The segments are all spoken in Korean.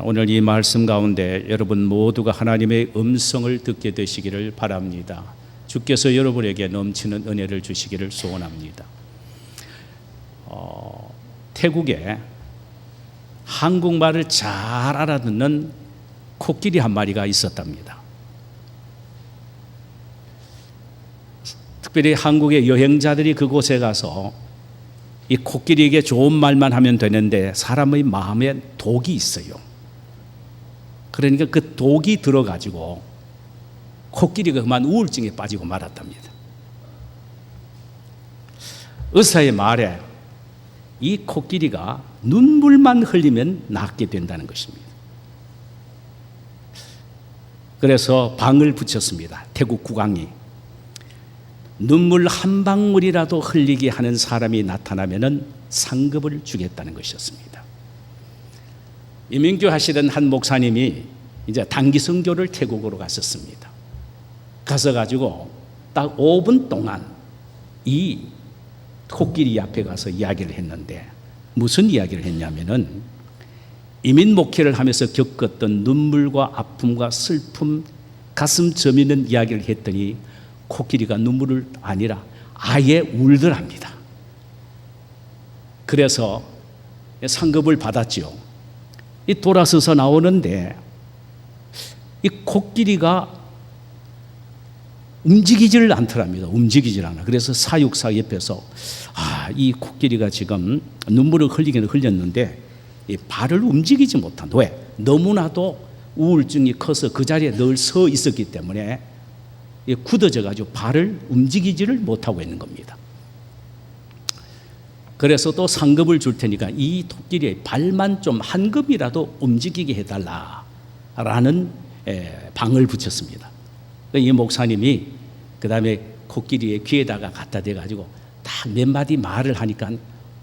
오늘 이 말씀 가운데 여러분 모두가 하나님의 음성을 듣게 되시기를 바랍니다. 주께서 여러분에게 넘치는 은혜를 주시기를 소원합니다. 태국에 한국말을 잘 알아듣는 코끼리 한 마리가 있었답니다. 특별히 한국의 여행자들이 그곳에 가서 이 코끼리에게 좋은 말만 하면 되는데 사람의 마음에 독이 있어요. 그러니까 그 독이 들어가지고 코끼리가 그만 우울증에 빠지고 말았답니다. 의사의 말에 이 코끼리가 눈물만 흘리면 낫게 된다는 것입니다. 그래서 방을 붙였습니다. 태국 국왕이 눈물 한 방울이라도 흘리게 하는 사람이 나타나면 상급을 주겠다는 것이었습니다. 이민교 하시던 한 목사님이 이제 단기 선교를 태국으로 갔었습니다. 가서 가지고 딱 5분 동안 이 코끼리 앞에 가서 이야기를 했는데 무슨 이야기를 했냐면은 이민 목회를 하면서 겪었던 눈물과 아픔과 슬픔, 가슴 저미는 이야기를 했더니 코끼리가 눈물을 아니라 아예 울더랍니다. 그래서 상급을 받았죠. 이 돌아서서 나오는데 이 코끼리가 움직이지를 않더랍니다. 움직이질 않아. 그래서 사육사 옆에서 이 코끼리가 지금 눈물을 흘리기는 흘렸는데 이 발을 움직이지 못한. 왜? 너무나도 우울증이 커서 그 자리에 늘 서 있었기 때문에 굳어져 가지고 발을 움직이지를 못하고 있는 겁니다. 그래서 또 상급을 줄 테니까 이 코끼리의 발만 좀 한 급이라도 움직이게 해달라라는 방을 붙였습니다. 이 목사님이 그 다음에 코끼리의 귀에다가 갖다 대가지고 딱 몇 마디 말을 하니까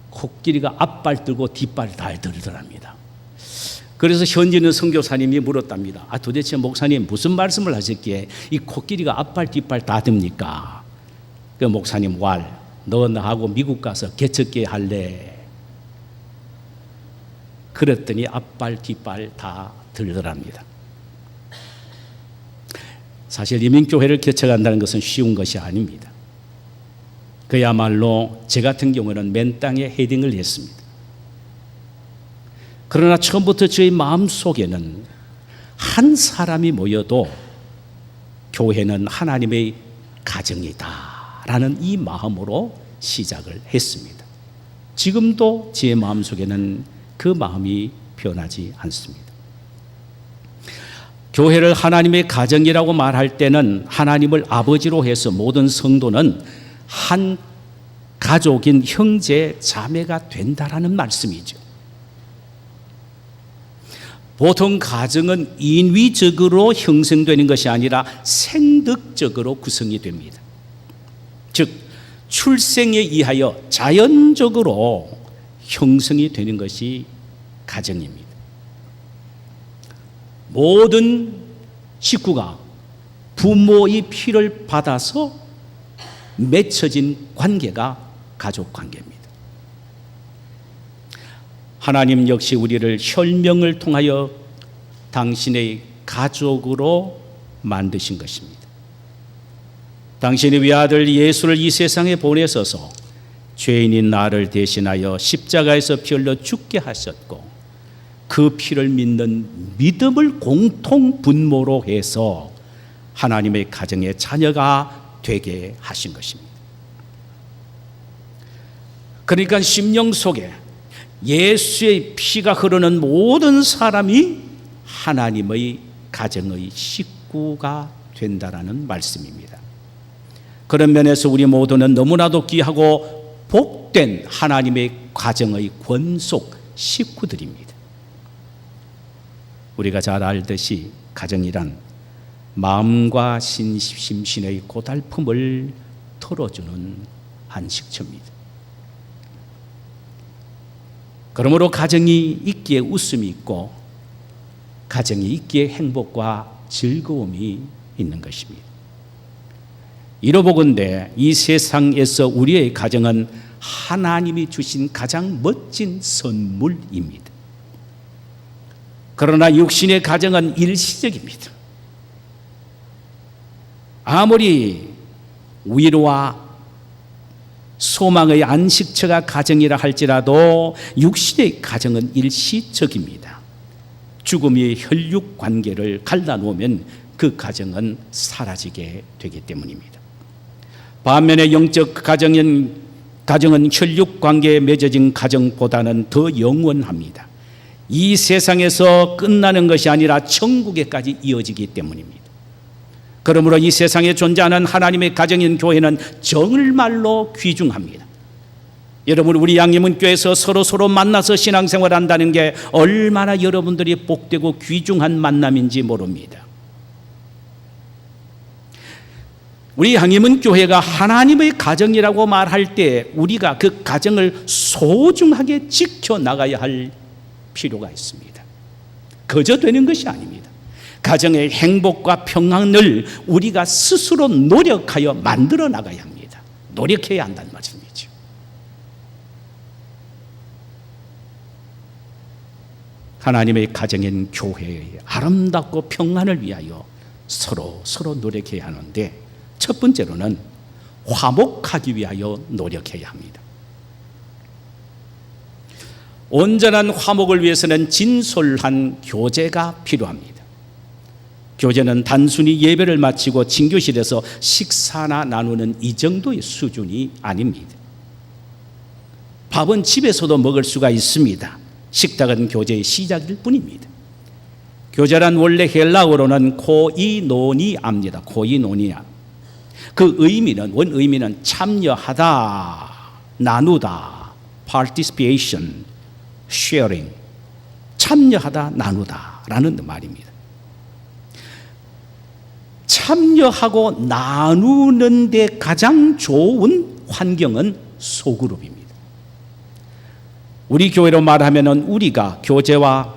코끼리가 앞발 들고 뒷발 달 들더랍니다. 그래서 현지 있는 선교사님이 물었답니다. 도대체 목사님 무슨 말씀을 하셨기에 이 코끼리가 앞발 뒷발 다 듭니까? 그 목사님 너 나하고 미국 가서 개척기 할래? 그랬더니 앞발 뒷발 다 들더랍니다. 사실 이민교회를 개척한다는 것은 쉬운 것이 아닙니다. 그야말로 제 같은 경우는 맨 땅에 헤딩을 했습니다. 그러나 처음부터 저희 마음속에는 한 사람이 모여도 교회는 하나님의 가정이다라는 이 마음으로 시작을 했습니다. 지금도 제 마음속에는 그 마음이 변하지 않습니다. 교회를 하나님의 가정이라고 말할 때는 하나님을 아버지로 해서 모든 성도는 한 가족인 형제 자매가 된다라는 말씀이죠. 보통 가정은 인위적으로 형성되는 것이 아니라 생득적으로 구성이 됩니다. 즉 출생에 의하여 자연적으로 형성이 되는 것이 가정입니다. 모든 식구가 부모의 피를 받아서 맺혀진 관계가 가족 관계입니다. 하나님 역시 우리를 혈명을 통하여 당신의 가족으로 만드신 것입니다. 당신의 외아들 예수를 이 세상에 보내셔서 죄인인 나를 대신하여 십자가에서 피 흘려 죽게 하셨고 그 피를 믿는 믿음을 공통 분모로 해서 하나님의 가정의 자녀가 되게 하신 것입니다. 그러니까 심령 속에 예수의 피가 흐르는 모든 사람이 하나님의 가정의 식구가 된다라는 말씀입니다. 그런 면에서 우리 모두는 너무나도 귀하고 복된 하나님의 가정의 권속 식구들입니다. 우리가 잘 알듯이 가정이란 마음과 심신의 고달픔을 털어주는 한 식처입니다. 그러므로 가정이 있기에 웃음이 있고 가정이 있기에 행복과 즐거움이 있는 것입니다. 이로보건대 이 세상에서 우리의 가정은 하나님이 주신 가장 멋진 선물입니다. 그러나 육신의 가정은 일시적입니다. 아무리 위로와 소망의 안식처가 가정이라 할지라도 육신의 가정은 일시적입니다. 죽음이 혈육 관계를 갈라놓으면 그 가정은 사라지게 되기 때문입니다. 반면에 영적 가정은 혈육 관계에 맺어진 가정보다는 더 영원합니다. 이 세상에서 끝나는 것이 아니라 천국에까지 이어지기 때문입니다. 그러므로 이 세상에 존재하는 하나님의 가정인 교회는 정말로 귀중합니다. 여러분, 우리 양림은교회에서 서로 만나서 신앙생활 한다는 게 얼마나 여러분들이 복되고 귀중한 만남인지 모릅니다. 우리 양림은교회가 하나님의 가정이라고 말할 때 우리가 그 가정을 소중하게 지켜나가야 할 필요가 있습니다. 그저 되는 것이 아닙니다. 가정의 행복과 평안을 우리가 스스로 노력하여 만들어 나가야 합니다. 노력해야 한다는 말씀이죠. 하나님의 가정인 교회의 아름답고 평안을 위하여 서로 노력해야 하는데, 첫 번째로는 화목하기 위하여 노력해야 합니다. 온전한 화목을 위해서는 진솔한 교제가 필요합니다. 교제는 단순히 예배를 마치고 진교실에서 식사나 나누는 이 정도의 수준이 아닙니다. 밥은 집에서도 먹을 수가 있습니다. 식탁은 교제의 시작일 뿐입니다. 교제란 원래 헬라어로는 코이노니아입니다. 코이노니아. 그 의미는, 원 의미는 참여하다, 나누다, participation, sharing, 참여하다, 나누다라는 말입니다. 참여하고 나누는 데 가장 좋은 환경은 소그룹입니다. 우리 교회로 말하면 우리가 교제와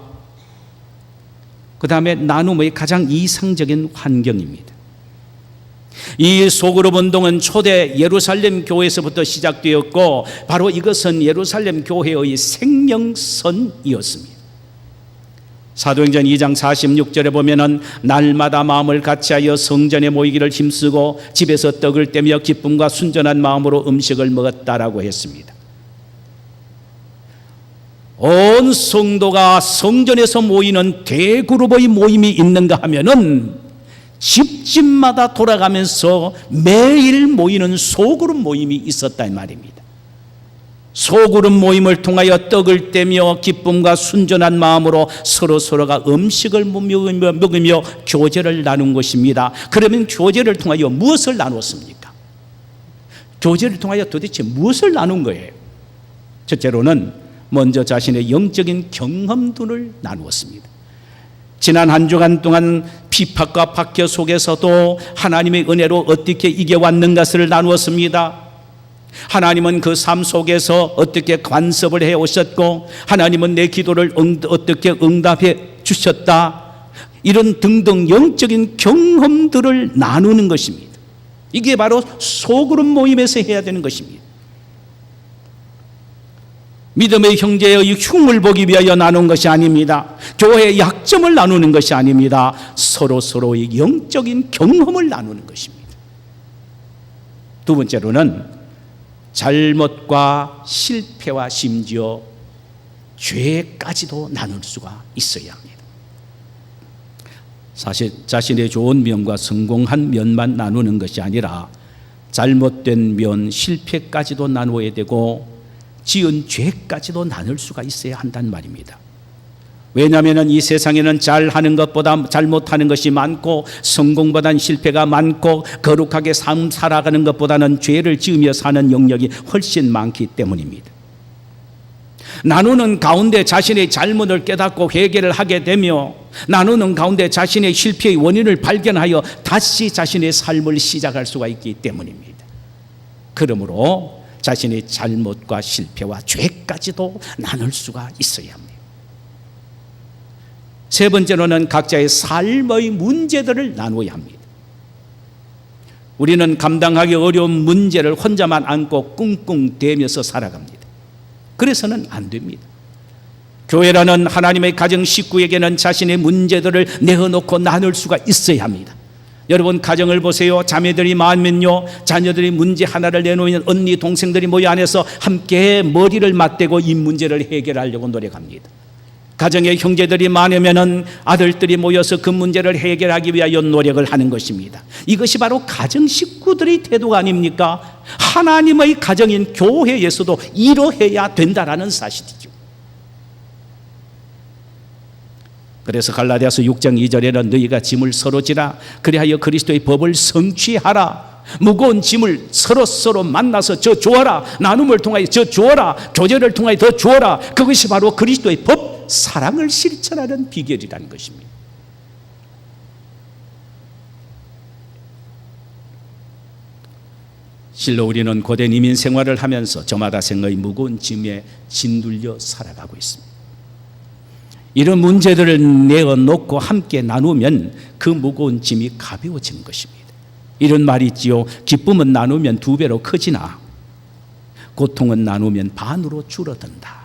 그 다음에 나눔의 가장 이상적인 환경입니다. 이 소그룹 운동은 초대 예루살렘 교회에서부터 시작되었고, 바로 이것은 예루살렘 교회의 생명선이었습니다. 사도행전 2장 46절에 보면은 날마다 마음을 같이하여 성전에 모이기를 힘쓰고 집에서 떡을 떼며 기쁨과 순전한 마음으로 음식을 먹었다라고 했습니다. 온 성도가 성전에서 모이는 대그룹의 모임이 있는가 하면은 집집마다 돌아가면서 매일 모이는 소그룹 모임이 있었다 이 말입니다. 소그룹 모임을 통하여 떡을 떼며 기쁨과 순전한 마음으로 서로가 음식을 먹으며 교제를 나눈 것입니다. 그러면 교제를 통하여 무엇을 나눴습니까? 교제를 통하여 도대체 무엇을 나눈 거예요? 첫째로는 먼저 자신의 영적인 경험들을 나누었습니다. 지난 한 주간 동안 핍박과 박해 속에서도 하나님의 은혜로 어떻게 이겨왔는가를 나누었습니다. 하나님은 그 삶 속에서 어떻게 간섭을 해오셨고, 하나님은 내 기도를 어떻게 응답해 주셨다, 이런 등등 영적인 경험들을 나누는 것입니다. 이게 바로 소그룹 모임에서 해야 되는 것입니다. 믿음의 형제의 흉을 보기 위하여 나눈 것이 아닙니다. 교회의 약점을 나누는 것이 아닙니다. 서로의 영적인 경험을 나누는 것입니다. 두 번째로는 잘못과 실패와 심지어 죄까지도 나눌 수가 있어야 합니다. 사실 자신의 좋은 면과 성공한 면만 나누는 것이 아니라 잘못된 면, 실패까지도 나누어야 되고 지은 죄까지도 나눌 수가 있어야 한단 말입니다. 왜냐하면 이 세상에는 잘하는 것보다 잘못하는 것이 많고, 성공보다는 실패가 많고, 거룩하게 삶 살아가는 것보다는 죄를 지으며 사는 영역이 훨씬 많기 때문입니다. 나누는 가운데 자신의 잘못을 깨닫고 회개를 하게 되며, 나누는 가운데 자신의 실패의 원인을 발견하여 다시 자신의 삶을 시작할 수가 있기 때문입니다. 그러므로 자신의 잘못과 실패와 죄까지도 나눌 수가 있어야 합니다. 세 번째로는 각자의 삶의 문제들을 나눠야 합니다. 우리는 감당하기 어려운 문제를 혼자만 안고 꿍꿍대면서 살아갑니다. 그래서는 안 됩니다. 교회라는 하나님의 가정 식구에게는 자신의 문제들을 내어놓고 나눌 수가 있어야 합니다. 여러분 가정을 보세요. 자매들이 많으면요, 자녀들이 문제 하나를 내놓으면 언니 동생들이 모여 안에서 함께 머리를 맞대고 이 문제를 해결하려고 노력합니다. 가정에 형제들이 많으면 아들들이 모여서 그 문제를 해결하기 위하여 노력을 하는 것입니다. 이것이 바로 가정 식구들의 태도가 아닙니까? 하나님의 가정인 교회에서도 이러해야 된다라는 사실이죠. 그래서 갈라디아서 6장 2절에는 너희가 짐을 서로 지라 그리하여 그리스도의 법을 성취하라. 무거운 짐을 서로 만나서 저 주어라. 나눔을 통하여 저 주어라. 교제를 통하여 더 주어라. 그것이 바로 그리스도의 법, 사랑을 실천하는 비결이라는 것입니다. 실로 우리는 고된 이민 생활을 하면서 저마다 생의 무거운 짐에 짓눌려 살아가고 있습니다. 이런 문제들을 내어놓고 함께 나누면 그 무거운 짐이 가벼워지는 것입니다. 이런 말이 있지요. 기쁨은 나누면 2배로 커지나 고통은 나누면 반으로 줄어든다.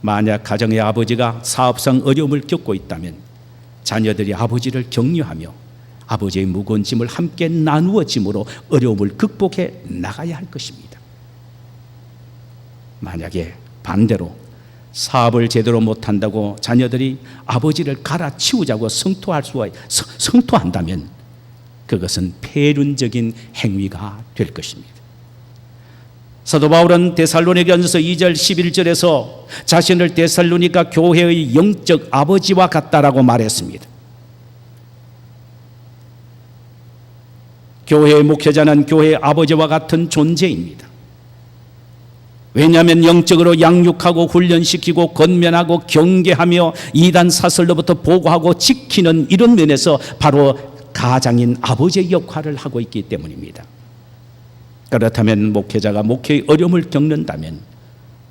만약 가정의 아버지가 사업상 어려움을 겪고 있다면 자녀들이 아버지를 격려하며 아버지의 무거운 짐을 함께 나누어 짐으로 어려움을 극복해 나가야 할 것입니다. 만약에 반대로 사업을 제대로 못한다고 자녀들이 아버지를 갈아치우자고 성토한다면 그것은 폐륜적인 행위가 될 것입니다. 사도 바울은 데살로니가전서 2절 11절에서 자신을 데살로니가 교회의 영적 아버지와 같다라고 말했습니다. 교회의 목회자는 교회의 아버지와 같은 존재입니다. 왜냐하면 영적으로 양육하고 훈련시키고 권면하고 경계하며 이단 사슬로부터 보호하고 지키는 이런 면에서 바로 가장인 아버지의 역할을 하고 있기 때문입니다. 그렇다면 목회자가 목회의 어려움을 겪는다면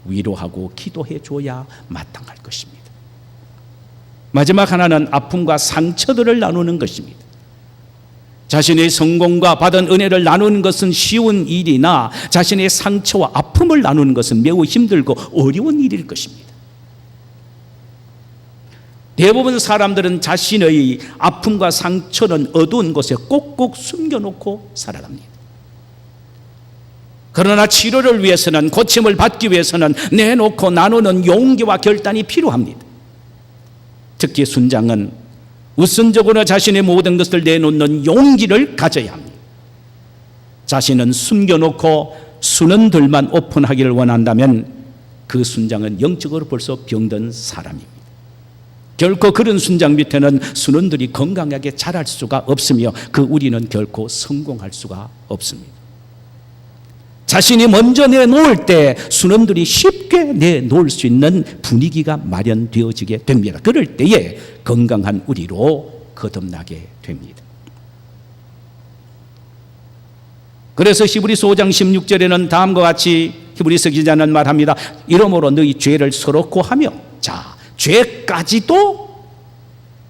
위로하고 기도해 줘야 마땅할 것입니다. 마지막 하나는 아픔과 상처들을 나누는 것입니다. 자신의 성공과 받은 은혜를 나누는 것은 쉬운 일이나 자신의 상처와 아픔을 나누는 것은 매우 힘들고 어려운 일일 것입니다. 대부분 사람들은 자신의 아픔과 상처는 어두운 곳에 꼭꼭 숨겨놓고 살아갑니다. 그러나 치료를 위해서는, 고침을 받기 위해서는 내놓고 나누는 용기와 결단이 필요합니다. 특히 순장은 우선적으로 자신의 모든 것을 내놓는 용기를 가져야 합니다. 자신은 숨겨놓고 순원들만 오픈하기를 원한다면 그 순장은 영적으로 벌써 병든 사람입니다. 결코 그런 순장 밑에는 순원들이 건강하게 자랄 수가 없으며 그 우리는 결코 성공할 수가 없습니다. 자신이 먼저 내놓을 때 순원들이 쉽게 내놓을 수 있는 분위기가 마련되어지게 됩니다. 그럴 때에 건강한 우리로 거듭나게 됩니다. 그래서 히브리서 5장 16절에는 다음과 같이 히브리서 기자는 말합니다. 이러므로 너희 죄를 서로 고하며, 자, 죄까지도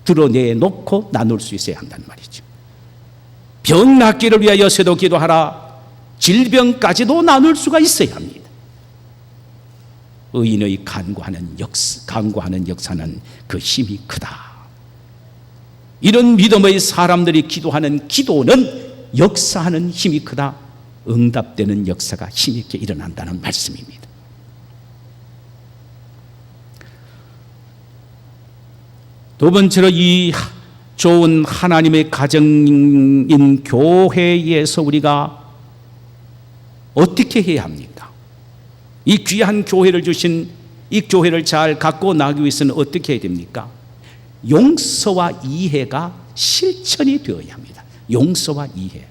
드러내놓고 나눌 수 있어야 한다는 말이죠. 병 낫기를 위하여 새도 기도하라. 질병까지도 나눌 수가 있어야 합니다. 의인의 간구하는 역사는 그 힘이 크다. 이런 믿음의 사람들이 기도하는 기도는 역사하는 힘이 크다. 응답되는 역사가 힘있게 일어난다는 말씀입니다. 두 번째로 이 좋은 하나님의 가정인 교회에서 우리가 어떻게 해야 합니까? 이 귀한 교회를 주신 이 교회를 잘 갖고 나가기 위해서는 어떻게 해야 됩니까? 용서와 이해가 실천이 되어야 합니다. 용서와 이해.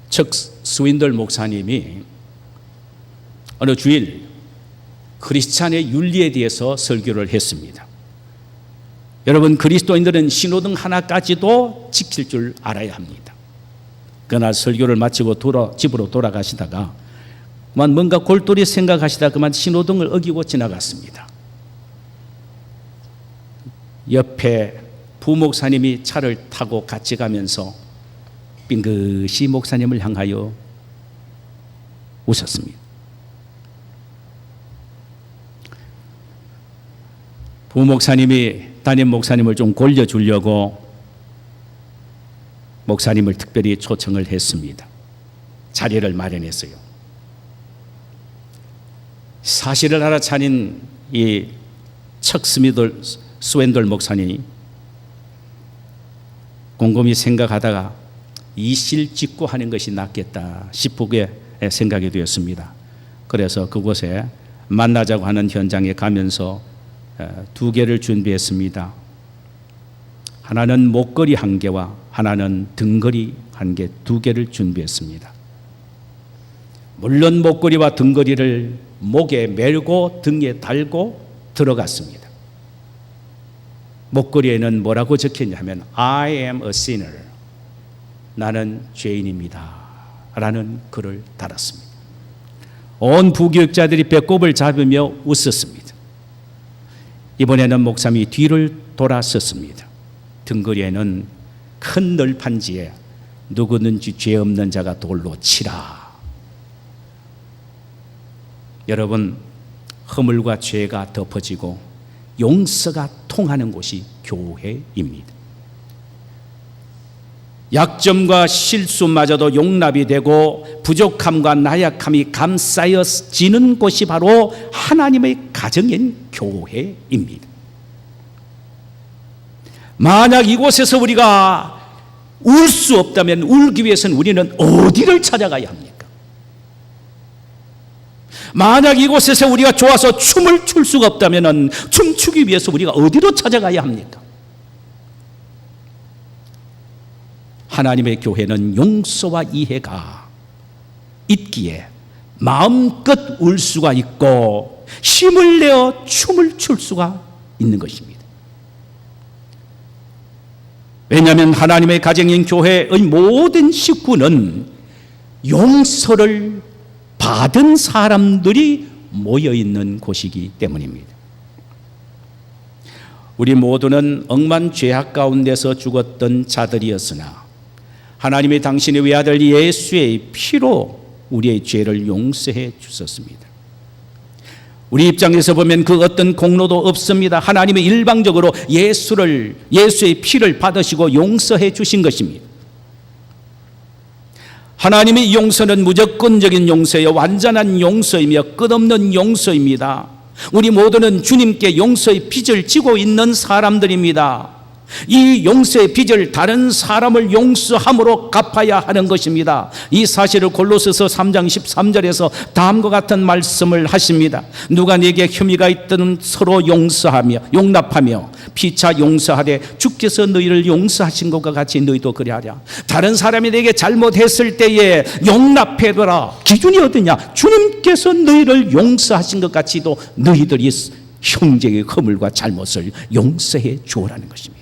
척 스윈들 목사님이 어느 주일 크리스찬의 윤리에 대해서 설교를 했습니다. 여러분, 그리스도인들은 신호등 하나까지도 지킬 줄 알아야 합니다. 그날 설교를 마치고 집으로 돌아가시다가 그만 뭔가 골똘히 생각하시다 그만 신호등을 어기고 지나갔습니다. 옆에 부목사님이 차를 타고 같이 가면서 빙긋이 목사님을 향하여 웃었습니다. 부목사님이 담임 목사님을 좀 골려주려고 목사님을 특별히 초청을 했습니다. 자리를 마련했어요. 사실을 알아차린 이 척 스웬돌 목사님이 곰곰이 생각하다가 이실직고하는 것이 낫겠다 싶게 생각이 되었습니다. 그래서 그곳에 만나자고 하는 현장에 가면서 2개를 준비했습니다. 하나는 목걸이 1개와 하나는 등걸이 1개, 2개를 준비했습니다. 물론 목걸이와 등걸이를 목에 메고 등에 달고 들어갔습니다. 목걸이에는 뭐라고 적혀있냐 하면 I am a sinner, 나는 죄인입니다 라는 글을 달았습니다. 온 부교육자들이 배꼽을 잡으며 웃었습니다. 이번에는 목사님이 뒤를 돌아섰습니다. 등걸이에는 큰 널판지에 누구든지 죄 없는 자가 돌로 치라. 여러분, 허물과 죄가 덮어지고 용서가 통하는 곳이 교회입니다. 약점과 실수마저도 용납이 되고 부족함과 나약함이 감싸여지는 곳이 바로 하나님의 가정인 교회입니다. 만약 이곳에서 우리가 울 수 없다면 울기 위해서는 우리는 어디를 찾아가야 합니까? 만약 이곳에서 우리가 좋아서 춤을 출 수가 없다면 춤추기 위해서 우리가 어디로 찾아가야 합니까? 하나님의 교회는 용서와 이해가 있기에 마음껏 울 수가 있고 힘을 내어 춤을 출 수가 있는 것입니다. 왜냐하면 하나님의 가정인 교회의 모든 식구는 용서를 받은 사람들이 모여있는 곳이기 때문입니다. 우리 모두는 억만 죄악 가운데서 죽었던 자들이었으나 하나님이 당신의 외아들 예수의 피로 우리의 죄를 용서해 주셨습니다. 우리 입장에서 보면 그 어떤 공로도 없습니다. 하나님이 일방적으로 예수의 피를 받으시고 용서해 주신 것입니다. 하나님의 용서는 무조건적인 용서예요. 완전한 용서이며 끝없는 용서입니다. 우리 모두는 주님께 용서의 빚을 지고 있는 사람들입니다. 이 용서의 빚을 다른 사람을 용서함으로 갚아야 하는 것입니다. 이 사실을 골로새서 3장 13절에서 다음과 같은 말씀을 하십니다. 누가 네게 혐의가 있든 서로 용서하며 용납하며 피차 용서하되 주께서 너희를 용서하신 것과 같이 너희도 그리하라. 다른 사람이 내게 잘못했을 때에 용납해둬라. 기준이 어디냐? 주님께서 너희를 용서하신 것 같이도 너희들이 형제의 허물과 잘못을 용서해 주어라는 것입니다.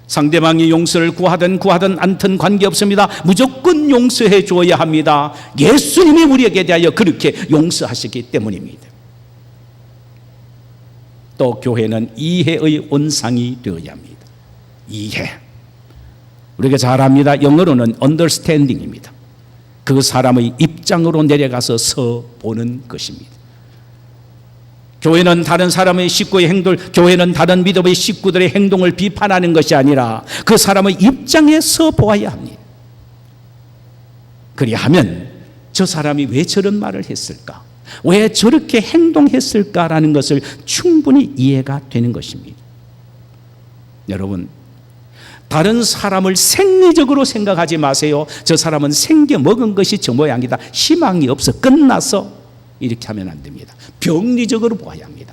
상대방이 용서를 구하든 않든 관계없습니다. 무조건 용서해 줘야 합니다. 예수님이 우리에게 대하여 그렇게 용서하시기 때문입니다. 또 교회는 이해의 온상이 되어야 합니다. 이해. 우리가 잘 압니다. 영어로는 understanding입니다. 그 사람의 입장으로 내려가서 보는 것입니다. 교회는 다른 사람의 식구의 행동을, 교회는 다른 믿음의 식구들의 행동을 비판하는 것이 아니라 그 사람의 입장에 서 보아야 합니다. 그리하면 저 사람이 왜 저런 말을 했을까? 왜 저렇게 행동했을까라는 것을 충분히 이해가 되는 것입니다. 여러분, 다른 사람을 생리적으로 생각하지 마세요. 저 사람은 생겨 먹은 것이 저 모양이다. 희망이 없어. 끝났어. 이렇게 하면 안 됩니다. 병리적으로 보아야 합니다.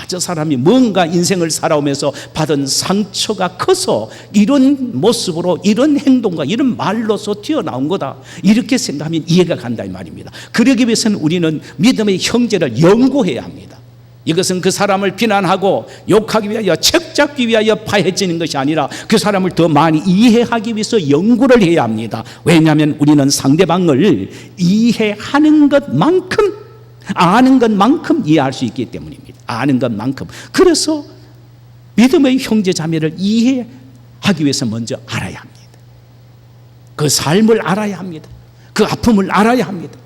저 사람이 뭔가 인생을 살아오면서 받은 상처가 커서 이런 모습으로 이런 행동과 이런 말로서 튀어나온 거다. 이렇게 생각하면 이해가 간다 이 말입니다. 그러기 위해서는 우리는 믿음의 형제를 연구해야 합니다. 이것은 그 사람을 비난하고 욕하기 위하여 책잡기 위하여 파헤치는 것이 아니라 그 사람을 더 많이 이해하기 위해서 연구를 해야 합니다. 왜냐하면 우리는 상대방을 이해하는 것만큼 아는 것만큼 이해할 수 있기 때문입니다. 아는 것만큼. 그래서 믿음의 형제 자매를 이해하기 위해서 먼저 알아야 합니다. 그 삶을 알아야 합니다. 그 아픔을 알아야 합니다.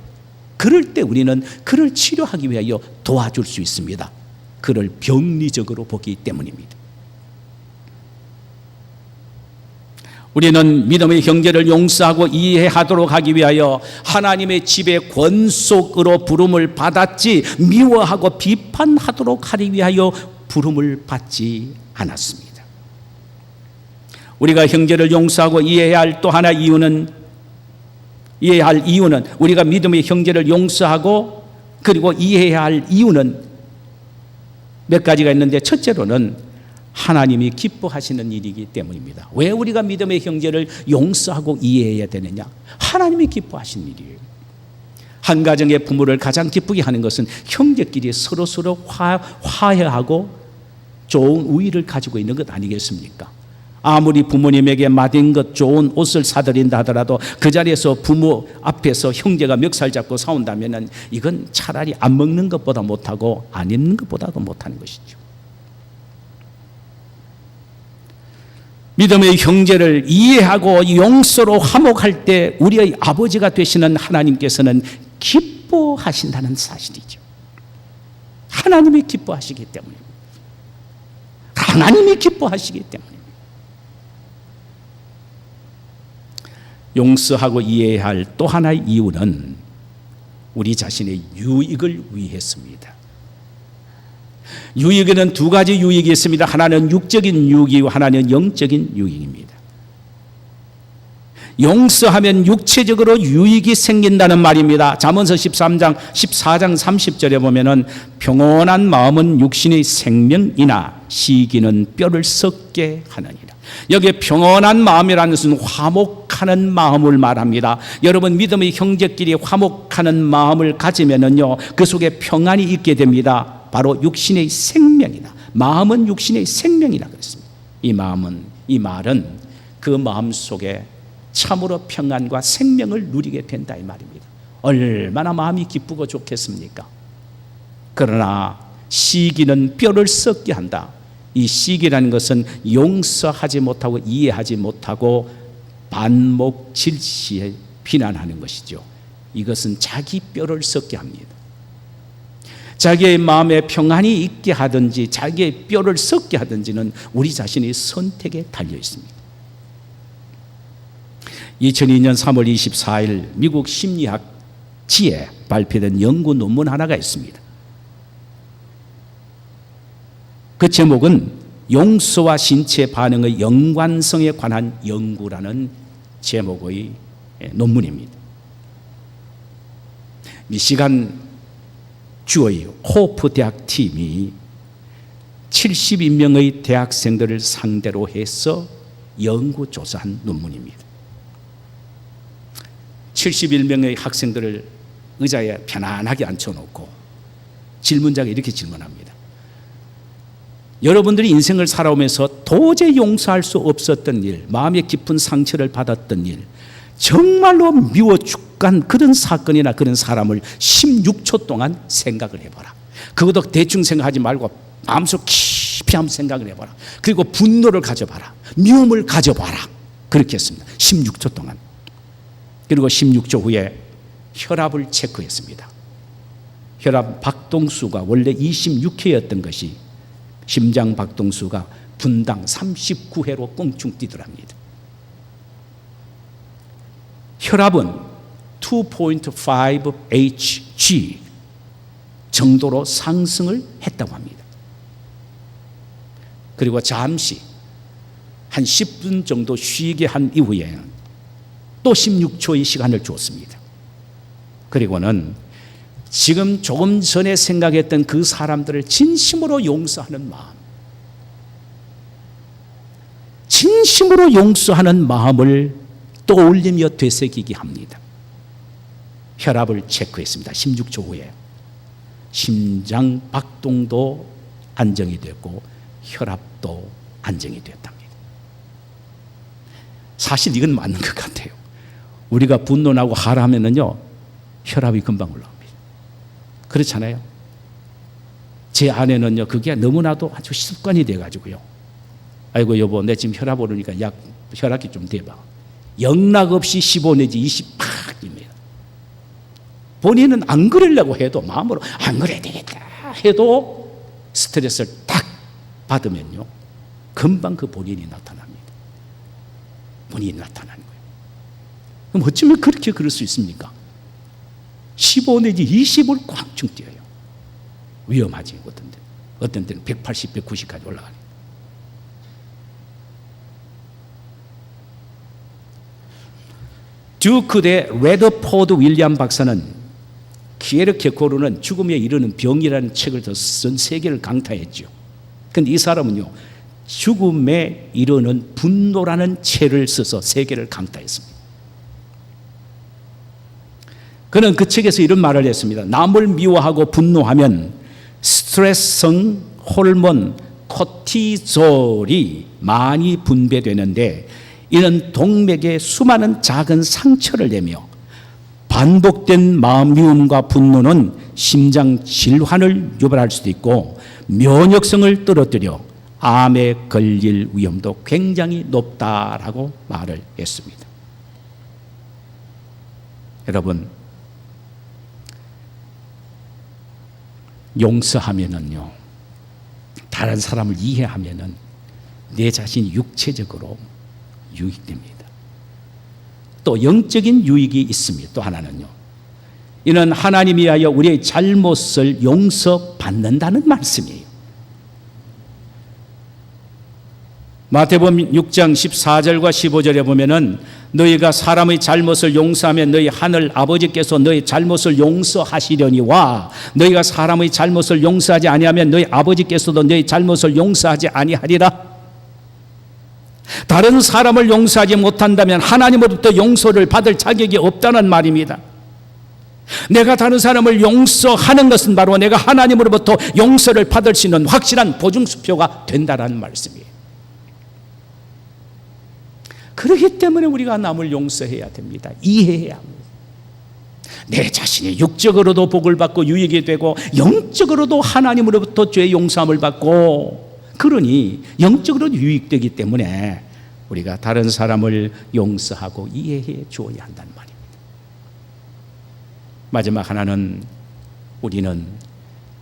그럴 때 우리는 그를 치료하기 위하여 도와줄 수 있습니다. 그를 병리적으로 보기 때문입니다. 우리는 믿음의 형제를 용서하고 이해하도록 하기 위하여 하나님의 집의 권속으로 부름을 받았지 미워하고 비판하도록 하기 위하여 부름을 받지 않았습니다. 우리가 형제를 용서하고 이해해야 할 또 하나 이유는 우리가 믿음의 형제를 용서하고 그리고 이해해야 할 이유는 몇 가지가 있는데, 첫째로는 하나님이 기뻐하시는 일이기 때문입니다. 왜 우리가 믿음의 형제를 용서하고 이해해야 되느냐? 하나님이 기뻐하시는 일이에요. 한 가정의 부모를 가장 기쁘게 하는 것은 형제끼리 서로 화해하고 좋은 우위를 가지고 있는 것 아니겠습니까? 아무리 부모님에게 맛인 것 좋은 옷을 사드린다 하더라도 그 자리에서 부모 앞에서 형제가 멱살 잡고 싸운다면 이건 차라리 안 먹는 것보다 못하고 안 입는 것보다도 못하는 것이죠. 믿음의 형제를 이해하고 용서로 화목할 때 우리의 아버지가 되시는 하나님께서는 기뻐하신다는 사실이죠. 하나님이 기뻐하시기 때문입니다. 하나님이 기뻐하시기 때문입니다. 용서하고 이해해야 할 또 하나의 이유는 우리 자신의 유익을 위해서입니다. 유익에는 두 가지 유익이 있습니다. 하나는 육적인 유익이고 하나는 영적인 유익입니다. 용서하면 육체적으로 유익이 생긴다는 말입니다. 잠언서 14장 30절에 보면은 평온한 마음은 육신의 생명이나 시기는 뼈를 썩게 하느니라. 여기에 평온한 마음이라는 것은 화목하는 마음을 말합니다. 여러분, 믿음의 형제끼리 화목하는 마음을 가지면은요, 그 속에 평안이 있게 됩니다. 바로 육신의 생명이다. 마음은 육신의 생명이라 그랬습니다. 이 말은 그 마음 속에 참으로 평안과 생명을 누리게 된다 이 말입니다. 얼마나 마음이 기쁘고 좋겠습니까? 그러나 시기는 뼈를 썩게 한다. 이 시기라는 것은 용서하지 못하고 이해하지 못하고 반목 질시에 비난하는 것이죠. 이것은 자기 뼈를 썩게 합니다. 자기의 마음에 평안이 있게 하든지 자기의 뼈를 썩게 하든지는 우리 자신의 선택에 달려 있습니다. 2002년 3월 24일 미국 심리학지에 발표된 연구 논문 하나가 있습니다. 그 제목은 용서와 신체 반응의 연관성에 관한 연구라는 제목의 논문입니다. 미시간 주의 호프 대학 팀이 72명의 대학생들을 상대로 해서 연구조사한 논문입니다. 71명의 학생들을 의자에 편안하게 앉혀놓고 질문자가 이렇게 질문합니다. 여러분들이 인생을 살아오면서 도저히 용서할 수 없었던 일, 마음에 깊은 상처를 받았던 일, 정말로 미워 죽간 그런 사건이나 그런 사람을 16초 동안 생각을 해봐라. 그것도 대충 생각하지 말고 마음속 깊이 한번 생각을 해봐라. 그리고 분노를 가져봐라. 미움을 가져봐라. 그렇게 했습니다. 16초 동안. 그리고 16초 후에 혈압을 체크했습니다. 혈압 박동수가 원래 26회였던 것이 심장 박동수가 분당 39회로 껑충 뛰더랍니다. 혈압은 2.5 Hg 정도로 상승을 했다고 합니다. 그리고 잠시 한 10분 정도 쉬게 한 이후에 또 16초의 시간을 주었습니다. 그리고는 지금 조금 전에 생각했던 그 사람들을 진심으로 용서하는 마음, 진심으로 용서하는 마음을 떠올리며 되새기게 합니다. 혈압을 체크했습니다. 16초 후에 심장 박동도 안정이 됐고 혈압도 안정이 됐답니다. 사실 이건 맞는 것 같아요. 우리가 분노나고 하라면은요 혈압이 금방 올라옵니다. 그렇잖아요. 제 아내는요 그게 너무나도 아주 습관이 돼가지고요. 아이고 여보 내 지금 혈압 오르니까 약 혈압기 좀 대봐. 영락 없이 15 내지 20 팍입니다. 본인은 안 그러려고 해도 마음으로 안 그래야 되겠다 해도 스트레스를 딱 받으면요, 금방 그 본인이 나타납니다. 본인이 나타나는 거예요. 그럼 어쩌면 그렇게 그럴 수 있습니까? 15 내지 20을 꽝충 뛰어요. 위험하지. 어떤 때는 180, 190까지 올라가요. 듀크 대 레더포드 윌리엄 박사는 키에르케고르는 죽음에 이르는 병이라는 책을 쓴 세계를 강타했죠. 그런데 이 사람은요, 죽음에 이르는 분노라는 책을 써서 세계를 강타했습니다. 그는 그 책에서 이런 말을 했습니다. 남을 미워하고 분노하면 스트레스성 호르몬 코티졸이 많이 분비되는데 이는 동맥에 수많은 작은 상처를 내며 반복된 마음 미움과 분노는 심장 질환을 유발할 수도 있고 면역성을 떨어뜨려 암에 걸릴 위험도 굉장히 높다라고 말을 했습니다. 여러분, 용서하면은요, 다른 사람을 이해하면은 내 자신이 육체적으로 유익됩니다. 또 영적인 유익이 있습니다. 또 하나는요, 이는 하나님이 하여 우리의 잘못을 용서받는다는 말씀이에요. 마태복음 6장 14절과 15절에 보면은 너희가 사람의 잘못을 용서하면 너희 하늘 아버지께서 너희 잘못을 용서하시려니와 너희가 사람의 잘못을 용서하지 아니하면 너희 아버지께서도 너희 잘못을 용서하지 아니하리라. 다른 사람을 용서하지 못한다면 하나님으로부터 용서를 받을 자격이 없다는 말입니다. 내가 다른 사람을 용서하는 것은 바로 내가 하나님으로부터 용서를 받을 수 있는 확실한 보증수표가 된다는 말씀이에요. 그렇기 때문에 우리가 남을 용서해야 됩니다. 이해해야 합니다. 내 자신이 육적으로도 복을 받고 유익이 되고 영적으로도 하나님으로부터 죄 용서함을 받고, 그러니 영적으로도 유익되기 때문에 우리가 다른 사람을 용서하고 이해해 주어야 한다는 말입니다. 마지막 하나는 우리는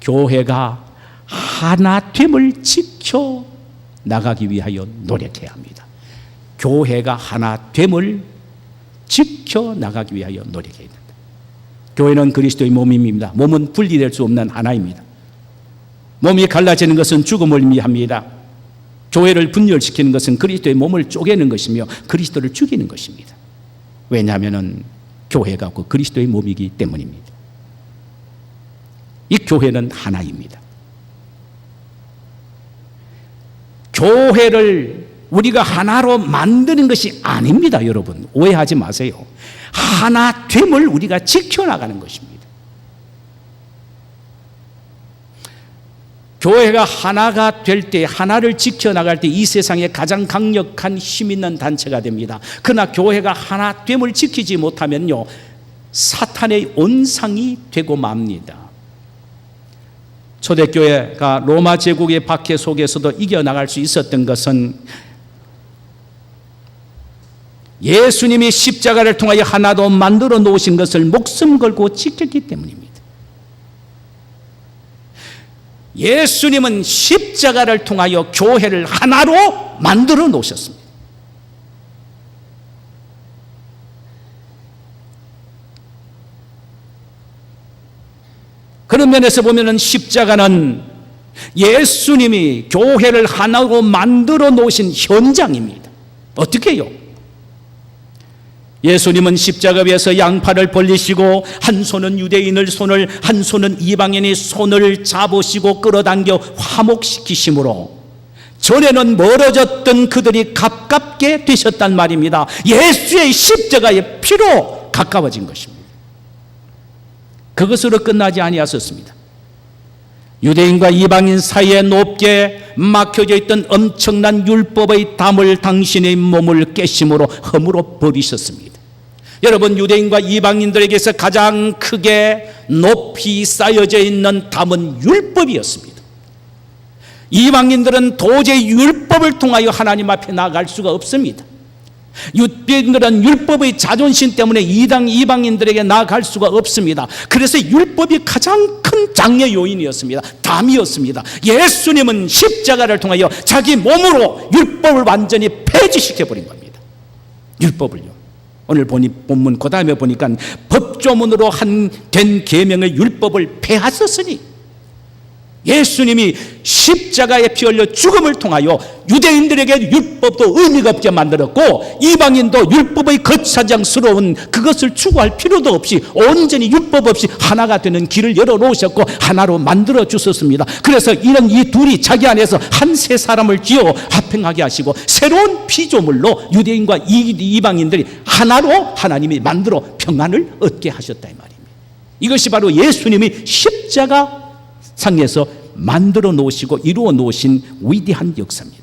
교회가 하나됨을 지켜 나가기 위하여 노력해야 합니다. 교회가 하나됨을 지켜 나가기 위하여 노력해야 된다. 교회는 그리스도의 몸입니다. 몸은 분리될 수 없는 하나입니다. 몸이 갈라지는 것은 죽음을 의미합니다. 교회를 분열시키는 것은 그리스도의 몸을 쪼개는 것이며 그리스도를 죽이는 것입니다. 왜냐하면 교회가 그 그리스도의 몸이기 때문입니다. 이 교회는 하나입니다. 교회를 우리가 하나로 만드는 것이 아닙니다. 여러분, 오해하지 마세요. 하나됨을 우리가 지켜나가는 것입니다. 교회가 하나가 될 때, 하나를 지켜나갈 때 이 세상에 가장 강력한 힘 있는 단체가 됩니다. 그러나 교회가 하나됨을 지키지 못하면요, 사탄의 온상이 되고 맙니다. 초대교회가 로마 제국의 박해 속에서도 이겨나갈 수 있었던 것은 예수님이 십자가를 통하여 하나도 만들어 놓으신 것을 목숨 걸고 지켰기 때문입니다. 예수님은 십자가를 통하여 교회를 하나로 만들어 놓으셨습니다. 그런 면에서 보면은 십자가는 예수님이 교회를 하나로 만들어 놓으신 현장입니다. 어떻게 해요? 예수님은 십자가 위에서 양팔을 벌리시고 한 손은 유대인의 손을, 한 손은 이방인의 손을 잡으시고 끌어당겨 화목시키심으로 전에는 멀어졌던 그들이 가깝게 되셨단 말입니다. 예수의 십자가의 피로 가까워진 것입니다. 그것으로 끝나지 아니하셨습니다. 유대인과 이방인 사이에 높게 막혀져 있던 엄청난 율법의 담을 당신의 몸을 깨심으로 허물어 버리셨습니다. 여러분, 유대인과 이방인들에게서 가장 크게 높이 쌓여져 있는 담은 율법이었습니다. 이방인들은 도저히 율법을 통하여 하나님 앞에 나아갈 수가 없습니다. 유대인들은 율법의 자존심 때문에 이방인들에게 나아갈 수가 없습니다. 그래서 율법이 가장 큰 장애 요인이었습니다. 담이었습니다. 예수님은 십자가를 통하여 자기 몸으로 율법을 완전히 폐지시켜버린 겁니다. 율법을요. 오늘 본문 그 다음에 보니까 법조문으로 된 계명의 율법을 폐하셨으니, 예수님이 십자가에 피 흘려 죽음을 통하여 유대인들에게 율법도 의미가 없게 만들었고, 이방인도 율법의 거차장스러운 그것을 추구할 필요도 없이 온전히 율법 없이 하나가 되는 길을 열어놓으셨고 하나로 만들어 주셨습니다. 그래서 이 둘이 자기 안에서 한 세 사람을 지어 합행하게 하시고 새로운 피조물로 유대인과 이방인들이 하나로 하나님이 만들어 평안을 얻게 하셨다 이 말입니다. 이것이 바로 예수님이 십자가 상에서 만들어 놓으시고 이루어 놓으신 위대한 역사입니다.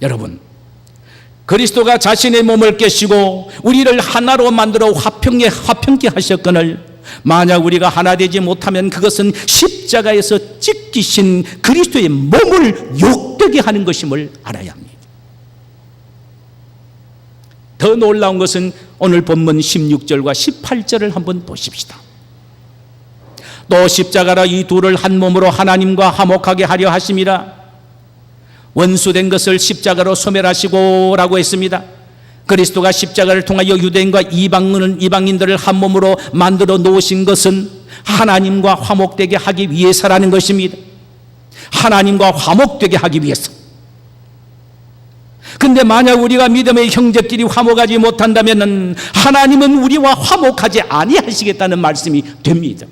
여러분, 그리스도가 자신의 몸을 깨시고 우리를 하나로 만들어 화평케 하셨거늘, 만약 우리가 하나 되지 못하면 그것은 십자가에서 찢기신 그리스도의 몸을 욕되게 하는 것임을 알아야 합니다. 더 놀라운 것은 오늘 본문 16절과 18절을 한번 보십시다. 또 십자가라 이 둘을 한 몸으로 하나님과 화목하게 하려 하심이라. 원수된 것을 십자가로 소멸하시고 라고 했습니다. 그리스도가 십자가를 통하여 유대인과 이방인들을 한 몸으로 만들어 놓으신 것은 하나님과 화목되게 하기 위해서라는 것입니다. 하나님과 화목되게 하기 위해서. 근데 만약 우리가 믿음의 형제끼리 화목하지 못한다면 하나님은 우리와 화목하지 아니하시겠다는 말씀이 됩니다.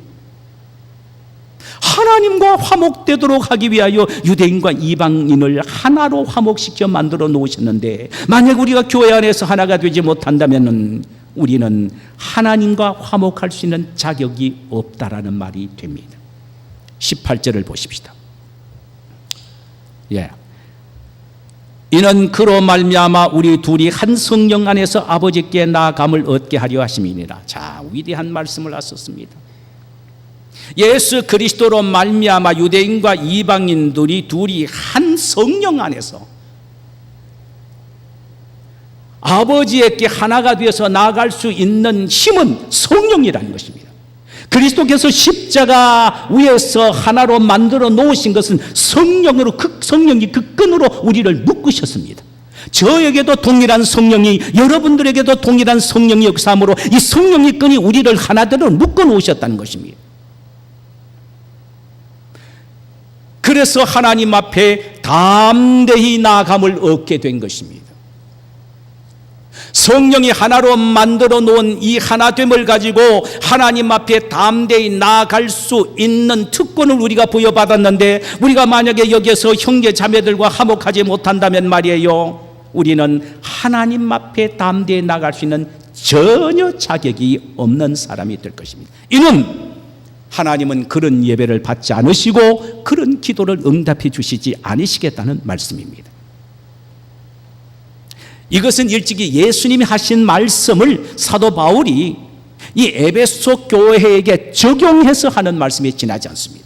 하나님과 화목되도록 하기 위하여 유대인과 이방인을 하나로 화목시켜 만들어 놓으셨는데, 만약 우리가 교회 안에서 하나가 되지 못한다면 우리는 하나님과 화목할 수 있는 자격이 없다라는 말이 됩니다. 18절을 보십시다. 이는 그로 말미암아 우리 둘이 한 성령 안에서 아버지께 나아감을 얻게 하려 하심이니라. 자, 위대한 말씀을 하셨습니다. 예수 그리스도로 말미암아 유대인과 이방인들이 둘이 한 성령 안에서 아버지에게 하나가 되어서 나아갈 수 있는 힘은 성령이라는 것입니다. 그리스도께서 십자가 위에서 하나로 만들어 놓으신 것은 성령이 그 끈으로 우리를 묶으셨습니다. 저에게도 동일한 성령이, 여러분들에게도 동일한 성령이 역사함으로 이 성령의 끈이 우리를 하나대로 묶어 놓으셨다는 것입니다. 그래서 하나님 앞에 담대히 나아감을 얻게 된 것입니다. 성령이 하나로 만들어 놓은 이 하나됨을 가지고 하나님 앞에 담대히 나아갈 수 있는 특권을 우리가 부여받았는데, 우리가 만약에 여기에서 형제 자매들과 화목하지 못한다면 말이에요, 우리는 하나님 앞에 담대히 나아갈 수 있는 전혀 자격이 없는 사람이 될 것입니다. 이는 하나님은 그런 예배를 받지 않으시고 그런 기도를 응답해 주시지 않으시겠다는 말씀입니다. 이것은 일찍이 예수님이 하신 말씀을 사도 바울이 이 에베소 교회에게 적용해서 하는 말씀에 지나지 않습니다.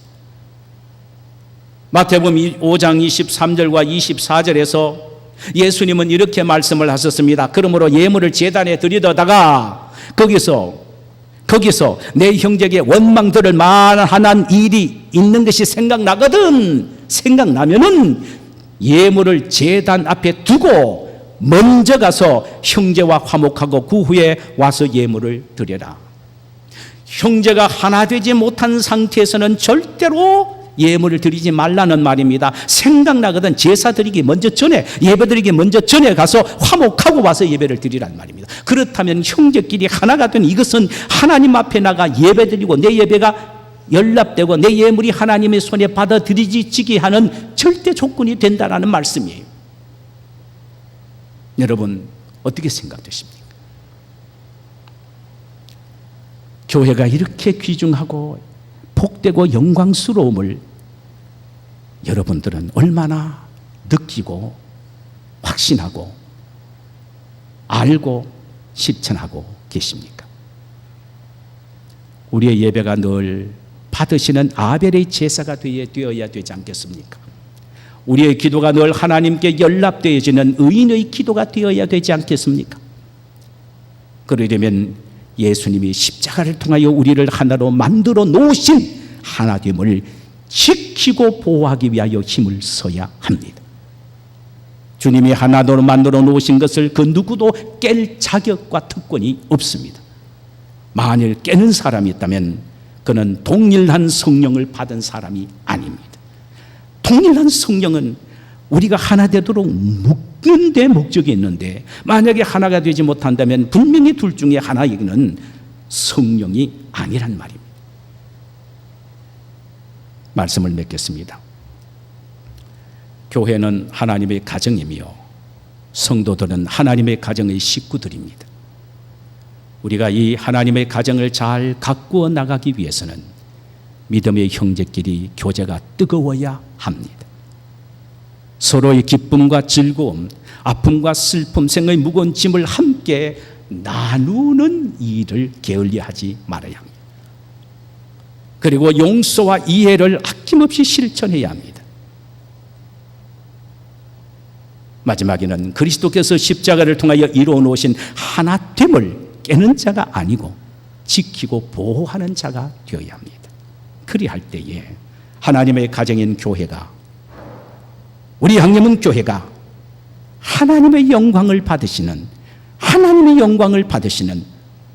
마태복음 5장 23절과 24절에서 예수님은 이렇게 말씀을 하셨습니다. 그러므로 예물을 제단에 드리다가 거기서 내 형제에게 원망들을 만한 일이 있는 것이 생각나면은 예물을 제단 앞에 두고 먼저 가서 형제와 화목하고 그 후에 와서 예물을 드려라. 형제가 하나 되지 못한 상태에서는 절대로 예물을 드리지 말라는 말입니다. 생각나거든 제사 드리기 먼저 전에, 예배 드리기 먼저 전에 가서 화목하고 와서 예배를 드리란 말입니다. 그렇다면 형제끼리 하나가 된 이것은 하나님 앞에 나가 예배 드리고 내 예배가 연락되고 내 예물이 하나님의 손에 받아들이지게 하는 절대 조건이 된다는 말씀이에요. 여러분, 어떻게 생각되십니까? 교회가 이렇게 귀중하고 복되고 영광스러움을 여러분들은 얼마나 느끼고 확신하고 알고 실천하고 계십니까? 우리의 예배가 늘 받으시는 아벨의 제사가 되어야 되지 않겠습니까? 우리의 기도가 늘 하나님께 연락되어지는 의인의 기도가 되어야 되지 않겠습니까? 그러려면 예수님이 십자가를 통하여 우리를 하나로 만들어 놓으신 하나됨을 지키고 보호하기 위하여 힘을 써야 합니다. 주님이 하나로 만들어 놓으신 것을 그 누구도 깰 자격과 특권이 없습니다. 만일 깨는 사람이 있다면 그는 동일한 성령을 받은 사람이 아닙니다. 동일한 성령은 우리가 하나 되도록 묶는 데 목적이 있는데, 만약에 하나가 되지 못한다면 분명히 둘 중에 하나에게는 성령이 아니란 말입니다. 말씀을 맺겠습니다. 교회는 하나님의 가정이며 성도들은 하나님의 가정의 식구들입니다. 우리가 이 하나님의 가정을 잘 가꾸어 나가기 위해서는 믿음의 형제끼리 교제가 뜨거워야 합니다. 서로의 기쁨과 즐거움, 아픔과 슬픔, 생의 무거운 짐을 함께 나누는 일을 게을리하지 말아야 합니다. 그리고 용서와 이해를 아낌없이 실천해야 합니다. 마지막에는 그리스도께서 십자가를 통하여 이루어 놓으신 하나됨을 깨는 자가 아니고 지키고 보호하는 자가 되어야 합니다. 그리할 때에 하나님의 가정인 교회가, 우리 양념은 교회가 하나님의 영광을 받으시는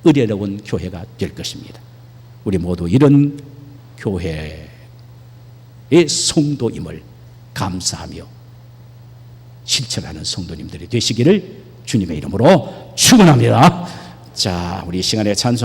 의례로운 교회가 될 것입니다. 우리 모두 이런 교회의 성도임을 감사하며 실천하는 성도님들이 되시기를 주님의 이름으로 축원합니다. 자, 우리 시간에 찬송